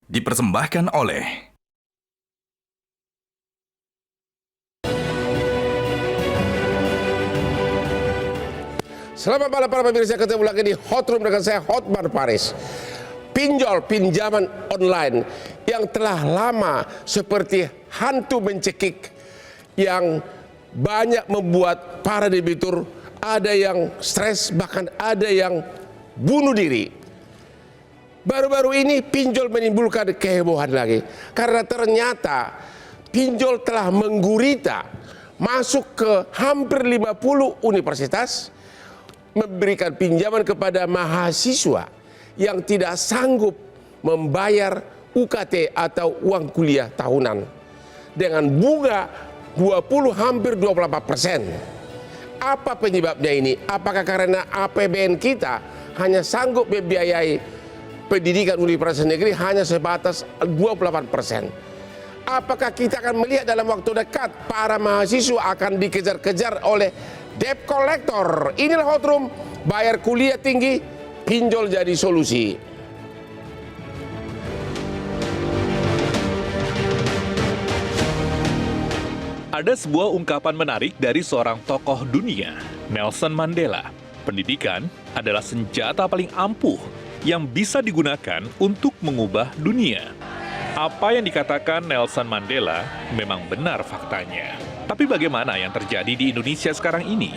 Dipersembahkan oleh Selamat malam para pemirsa, ketemu lagi di Hot Room dengan saya Hotman Paris. Pinjol pinjaman online yang telah lama seperti hantu mencekik yang banyak membuat para debitur ada yang stres, bahkan ada yang bunuh diri. Baru-baru ini pinjol menimbulkan kehebohan lagi karena ternyata pinjol telah menggurita masuk ke hampir 50 universitas, memberikan pinjaman kepada mahasiswa yang tidak sanggup membayar UKT atau uang kuliah tahunan dengan bunga hampir 28%. Apa penyebabnya ini? Apakah karena APBN kita hanya sanggup membiayai pendidikan universitas negeri hanya sebatas 28%? Apakah kita akan melihat dalam waktu dekat para mahasiswa akan dikejar-kejar oleh debt collector? Inilah Hot Room, bayar kuliah tinggi, pinjol jadi solusi. Ada sebuah ungkapan menarik dari seorang tokoh dunia, Nelson Mandela. Pendidikan adalah senjata paling ampuh yang bisa digunakan untuk mengubah dunia. Apa yang dikatakan Nelson Mandela memang benar faktanya. Tapi bagaimana yang terjadi di Indonesia sekarang ini?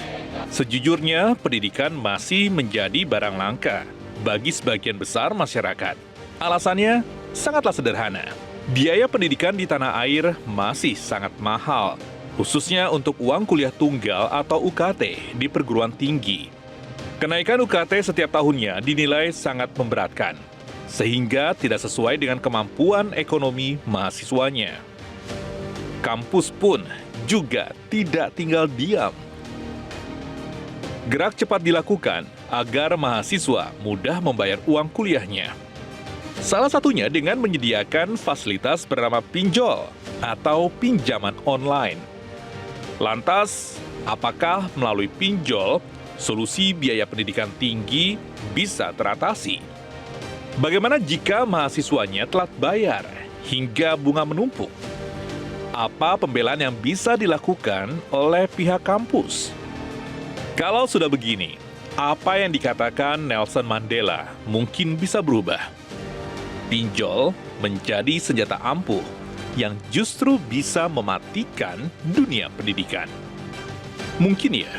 Sejujurnya, pendidikan masih menjadi barang langka bagi sebagian besar masyarakat. Alasannya sangatlah sederhana. Biaya pendidikan di tanah air masih sangat mahal, khususnya untuk uang kuliah tunggal atau UKT di perguruan tinggi. Kenaikan UKT setiap tahunnya dinilai sangat memberatkan, sehingga tidak sesuai dengan kemampuan ekonomi mahasiswanya. Kampus pun juga tidak tinggal diam. Gerak cepat dilakukan agar mahasiswa mudah membayar uang kuliahnya. Salah satunya dengan menyediakan fasilitas bernama pinjol atau pinjaman online. Lantas, apakah melalui pinjol solusi biaya pendidikan tinggi bisa teratasi? Bagaimana jika mahasiswanya telat bayar hingga bunga menumpuk? Apa pembelaan yang bisa dilakukan oleh pihak kampus? Kalau sudah begini, apa yang dikatakan Nelson Mandela mungkin bisa berubah. Pinjol menjadi senjata ampuh yang justru bisa mematikan dunia pendidikan. Mungkin ya.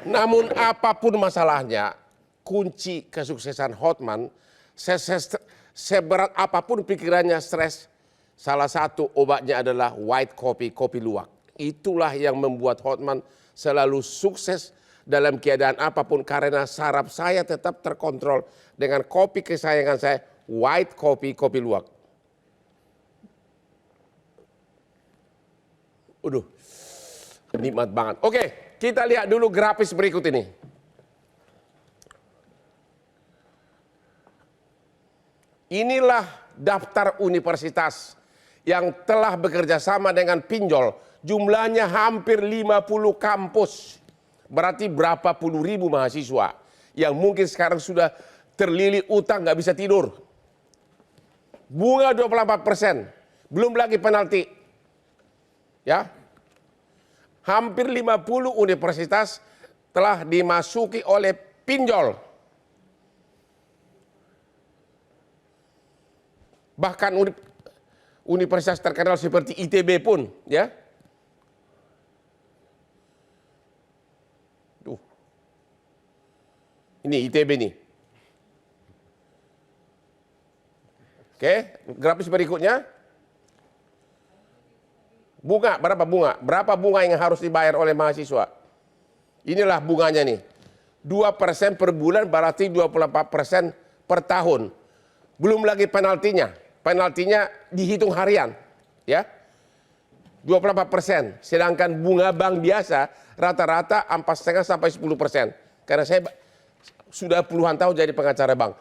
Namun apapun masalahnya, kunci kesuksesan Hotman, seberat apapun pikirannya stres, salah satu obatnya adalah white coffee, kopi luwak. Itulah yang membuat Hotman selalu sukses dalam keadaan apapun karena saraf saya tetap terkontrol dengan kopi kesayangan saya, white coffee, kopi luwak. Udah, nikmat banget. Oke, kita lihat dulu grafis berikut ini. Inilah daftar universitas yang telah bekerja sama dengan pinjol. Jumlahnya hampir 50 kampus. Berarti berapa puluh ribu mahasiswa yang mungkin sekarang sudah terlilit utang, nggak bisa tidur. Bunga 28%, belum lagi penalti. Ya, hampir 50 universitas telah dimasuki oleh pinjol. Bahkan universitas terkenal seperti ITB pun, ya. Ini ITB nih. Oke, grafis berikutnya. Bunga, berapa bunga? Berapa bunga yang harus dibayar oleh mahasiswa? Inilah bunganya nih. 2% per bulan berarti 24% per tahun. Belum lagi penaltinya. Penaltinya dihitung harian, ya. 24%. Sedangkan bunga bank biasa rata-rata 4,5 sampai 10%. Karena saya sudah puluhan tahun jadi pengacara bank.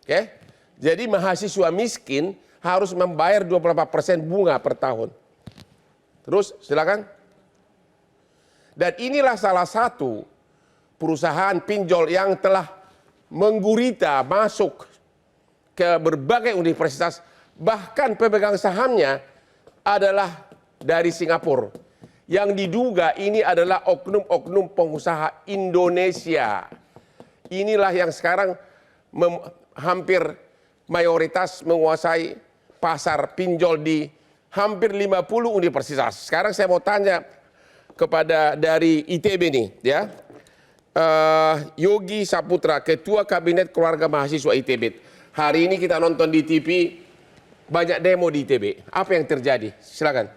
Oke? Jadi mahasiswa miskin harus membayar 24% bunga per tahun. Terus silakan. Dan inilah salah satu perusahaan pinjol yang telah menggurita masuk ke berbagai universitas, bahkan pemegang sahamnya adalah dari Singapura. Yang diduga ini adalah oknum-oknum pengusaha Indonesia. Inilah yang sekarang hampir mayoritas menguasai pasar pinjol di hampir 50 universitas. Sekarang saya mau tanya kepada dari ITB nih, ya. Yogi Saputra, Ketua Kabinet Keluarga Mahasiswa ITB. Hari ini kita nonton di TV banyak demo di ITB. Apa yang terjadi? Silakan.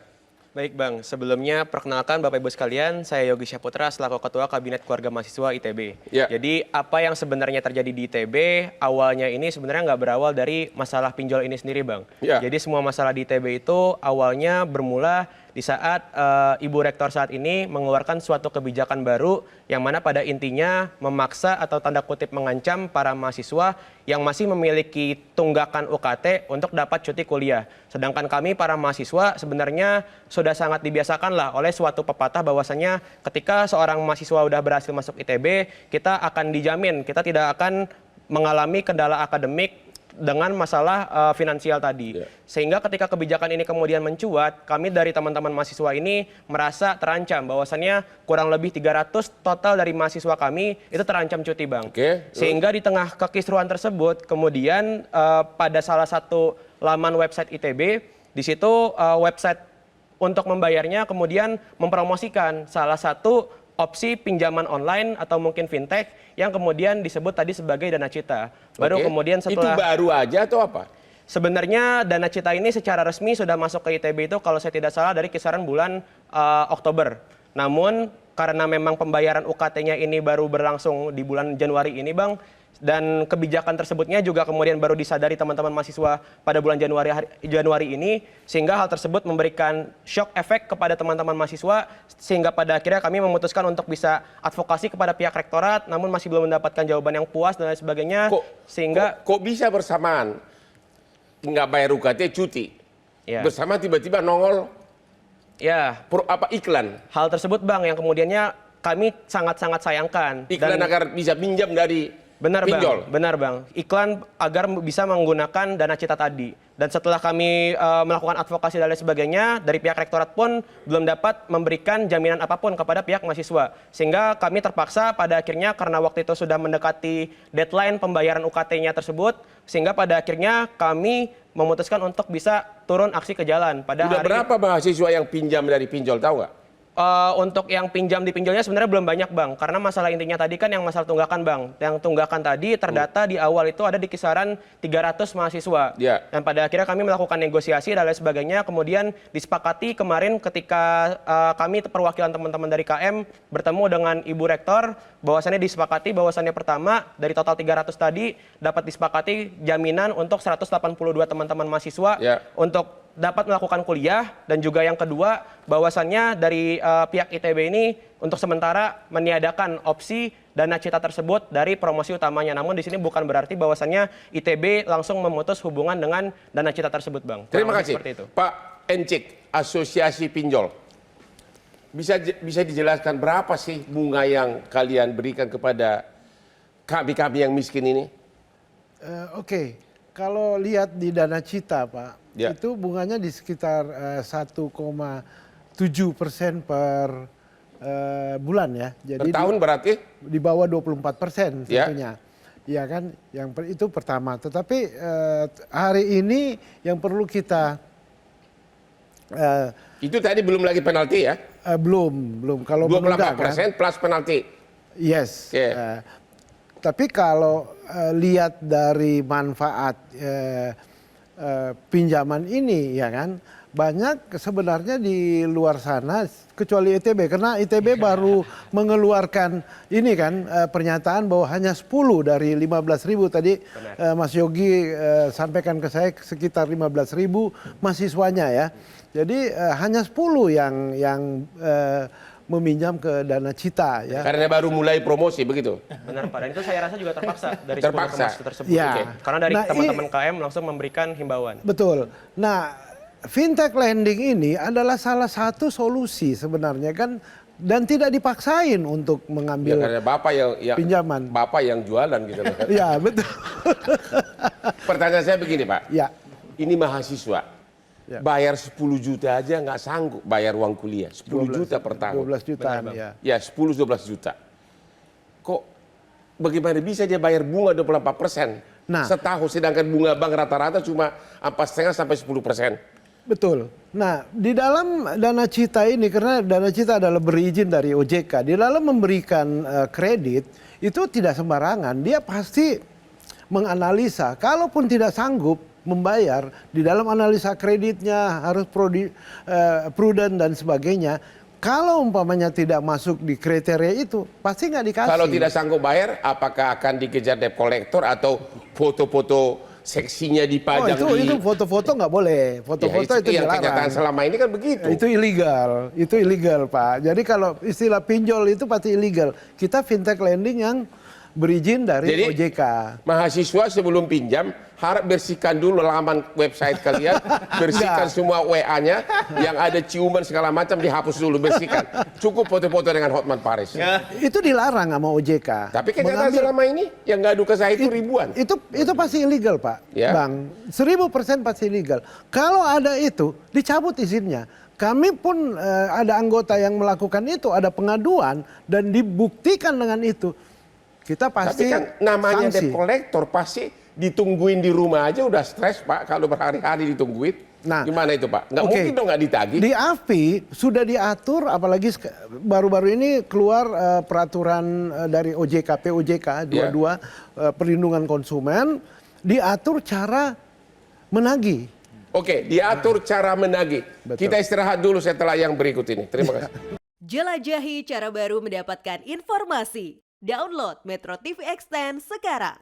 Baik Bang, sebelumnya perkenalkan Bapak Ibu sekalian, saya Yogi Saputra selaku Ketua Kabinet Keluarga Mahasiswa ITB. Ya. Jadi apa yang sebenarnya terjadi di ITB, awalnya ini sebenarnya nggak berawal dari masalah pinjol ini sendiri Bang. Ya. Jadi semua masalah di ITB itu awalnya bermula di saat Ibu Rektor saat ini mengeluarkan suatu kebijakan baru yang mana pada intinya memaksa atau tanda kutip mengancam para mahasiswa yang masih memiliki tunggakan UKT untuk dapat cuti kuliah. Sedangkan kami para mahasiswa sebenarnya sudah sangat dibiasakan lah oleh suatu pepatah bahwasanya ketika seorang mahasiswa sudah berhasil masuk ITB, kita akan dijamin, kita tidak akan mengalami kendala akademik dengan masalah finansial tadi. Sehingga ketika kebijakan ini kemudian mencuat, kami dari teman-teman mahasiswa ini merasa terancam bahwasannya kurang lebih 300 total dari mahasiswa kami itu terancam cuti Bang. Sehingga di tengah kekisruhan tersebut, kemudian pada salah satu laman website ITB, di situ website untuk membayarnya kemudian mempromosikan salah satu opsi pinjaman online atau mungkin fintech yang kemudian disebut tadi sebagai Dana Cita. Baru kemudian setelah... Itu baru aja atau apa? Sebenarnya Dana Cita ini secara resmi sudah masuk ke ITB itu kalau saya tidak salah dari kisaran bulan Oktober. Namun karena memang pembayaran UKT-nya ini baru berlangsung di bulan Januari ini Bang, dan kebijakan tersebutnya juga kemudian baru disadari teman-teman mahasiswa pada bulan Januari ini, sehingga hal tersebut memberikan shock efek kepada teman-teman mahasiswa, sehingga pada akhirnya kami memutuskan untuk bisa advokasi kepada pihak rektorat, namun masih belum mendapatkan jawaban yang puas dan lain sebagainya. Kok bisa bersamaan nggak bayar UKT cuti, bersama tiba-tiba nongol iklan? Hal tersebut Bang yang kemudiannya kami sangat-sangat sayangkan. Iklan agar bisa pinjam dari pinjol. Benar Bang. Iklan agar bisa menggunakan Dana Cita tadi. Dan setelah kami melakukan advokasi dan lain sebagainya, dari pihak rektorat pun belum dapat memberikan jaminan apapun kepada pihak mahasiswa. Sehingga kami terpaksa pada akhirnya karena waktu itu sudah mendekati deadline pembayaran UKT-nya tersebut, sehingga pada akhirnya kami memutuskan untuk bisa turun aksi ke jalan. Sudah berapa mahasiswa yang pinjam dari pinjol, tahu nggak? Untuk yang pinjam di pinjolnya sebenarnya belum banyak Bang, karena masalah intinya tadi kan yang masalah tunggakan Bang. Yang tunggakan tadi terdata di awal itu ada di kisaran 300 mahasiswa. Dan pada akhirnya kami melakukan negosiasi dan lain sebagainya, kemudian disepakati kemarin ketika kami perwakilan teman-teman dari KM bertemu dengan Ibu Rektor, bahwasannya disepakati bahwasannya pertama dari total 300 tadi dapat disepakati jaminan untuk 182 teman-teman mahasiswa untuk dapat melakukan kuliah, dan juga yang kedua bahwasannya dari pihak ITB ini untuk sementara meniadakan opsi Dana Cita tersebut dari promosi utamanya. Namun di sini bukan berarti bahwasannya ITB langsung memutus hubungan dengan Dana Cita tersebut Bang. Terima kasih itu. Pak Encik, Asosiasi Pinjol, bisa dijelaskan berapa sih bunga yang kalian berikan kepada kami yang miskin ini? Kalau lihat di Dana Cita Pak, itu bunganya di sekitar 1,7% per bulan ya. Jadi per tahun berarti? Di bawah 24% tentunya. Ya kan, itu pertama. Tetapi hari ini yang perlu kita... itu tadi belum lagi penalti ya? Belum. Kalau 28% plus penalti? Yes. Tapi kalau lihat dari manfaat pinjaman ini ya kan, banyak sebenarnya di luar sana kecuali ITB, karena ITB baru mengeluarkan ini kan pernyataan bahwa hanya 10 dari 15.000 tadi Mas Yogi sampaikan ke saya sekitar 15.000 mahasiswanya ya. Jadi hanya 10 yang meminjam ke Dana Cita ya. Karena baru mulai promosi begitu. Benar Pak, dan itu saya rasa juga terpaksa dari 10 promosi tersebut. Karena dari teman-teman KM langsung memberikan himbauan. Betul. Nah, fintech lending ini adalah salah satu solusi sebenarnya kan dan tidak dipaksain untuk Ya, mengambil karena bapak yang pinjaman. bapak yang jualan gitu loh. Ya, betul. Pertanyaan saya begini Pak, Ya. ini mahasiswa Ya. bayar 10 juta aja nggak sanggup bayar uang kuliah, 10 juta per tahun. 12 jutaan ya. Ya 10-12 juta. Kok bagaimana bisa dia bayar bunga 24% Nah. setahun, sedangkan bunga bank rata-rata cuma 4,5 sampai 10%. Betul. Nah, di dalam Dana Cita ini, karena Dana Cita adalah berizin dari OJK, di dalam memberikan kredit itu tidak sembarangan. Dia pasti menganalisa. Kalaupun tidak sanggup membayar, di dalam analisa kreditnya harus prudent dan sebagainya. Kalau umpamanya tidak masuk di kriteria itu, pasti nggak dikasih. Kalau tidak sanggup bayar, apakah akan dikejar debt collector atau foto-foto seksinya dipajang itu foto-foto nggak boleh. Foto-foto itu yang dilarang. kenyataan selama ini kan begitu. Itu illegal Pak. Jadi kalau istilah pinjol itu pasti illegal. Kita fintech lending yang berizin dari Jadi, OJK. mahasiswa sebelum pinjam harap bersihkan dulu laman website kalian, bersihkan semua WA-nya yang ada ciuman segala macam dihapus dulu, bersihkan. Cukup foto-foto dengan Hotman Paris. Itu dilarang sama OJK. Tapi kenyataan selama ini yang ngadu ke saya itu ribuan. Itu pasti illegal Pak, Ya. Bang. 1000% pasti illegal. Kalau ada itu dicabut izinnya. Kami pun ada anggota yang melakukan itu, ada pengaduan dan dibuktikan dengan itu. Kita pasti Tapi kan namanya sanksi. debt collector pasti ditungguin di rumah aja udah stres Pak kalau berhari-hari ditungguin. Nah, gimana itu Pak? Nggak oke. mungkin dong nggak ditagih. Di AFI sudah diatur, apalagi baru-baru ini keluar peraturan dari OJK, POJK 22 perlindungan konsumen, diatur cara menagih. Oke, diatur cara menagih. Betul. Kita istirahat dulu setelah yang berikut ini. Terima kasih. Jelajahi cara baru mendapatkan informasi. Download Metro TV Extend sekarang.